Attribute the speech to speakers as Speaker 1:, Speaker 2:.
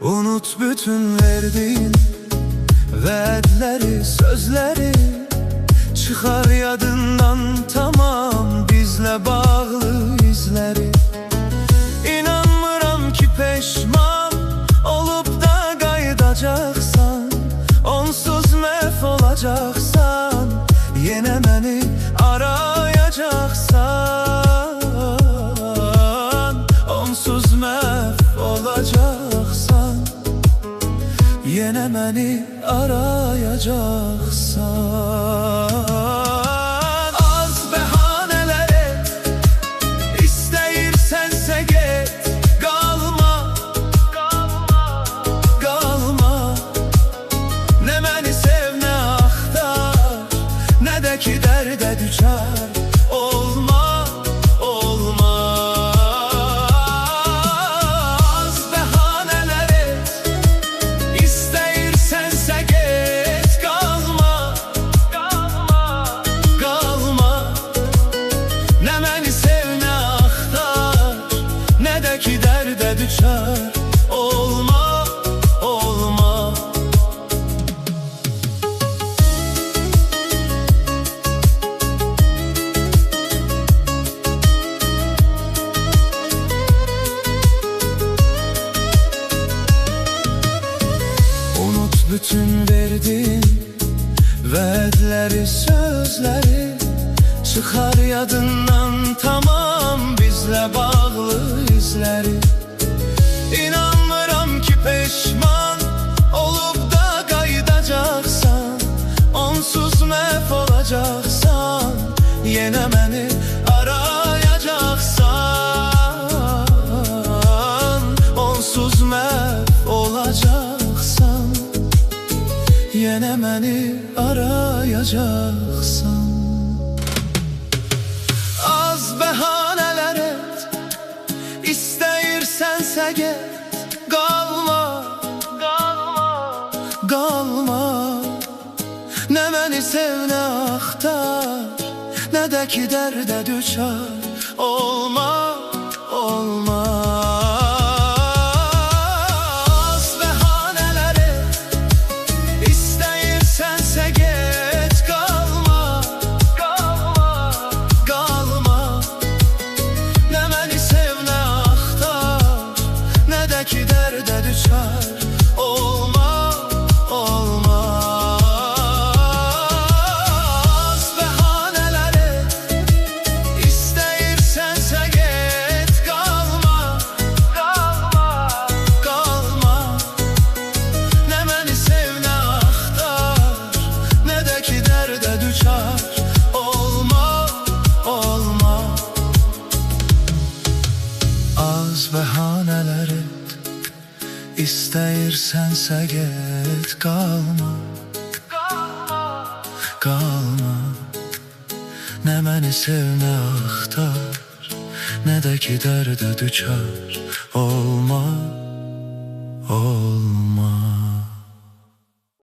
Speaker 1: Unut bütün verdiğin vaatleri, sözleri. Çıkar yadından tamam bizle bağlı izleri. İnanmıram ki peşman olup da qayıdacaksan, onsuz məhv olacaksan, yine beni arayacaksan. Onsuz məhv olacaksan, yine beni arayacaksan. Az bəhanələr et, istəyirsensə get. Qalma, qalma. Ne beni sev, ne axtar, ne də ki dərdə düşər. Olma, olma. Olma, olma. Unut bütün verdiğin vaatleri, sözleri. Çıkar yadından tamam bizle bağlı izleri. İnanmıram ki peşman olup da qayıdacaksan, onsuz məhv olacaksan, yine beni arayacaksan. Onsuz məhv olacaksan, yine beni arayacaksan. Az bəhanələr et, İstəyirsensə get. Qalma, qalma, qalma. Ne beni sev, ne axtar, ne də ki dərdə düşər. Olma, olma. Az bəhanələr et, istəyirsənsə get. Qalma, qalma, qalma. Ne beni sev, ne axtar, ne də ki dərdə düşər. Olma, olma. Az bəhanələr et, istəyirsənsə get. Qalma, qalma, qalma. Ne beni sev, ne axtar, ne də ki dərdə düşər. Olma, olma. Az bəhanələr et, İstəyirsensə get. Qalma, qalma. Ne beni sev, ne axtar, ne də ki dərdə düşər. Olma,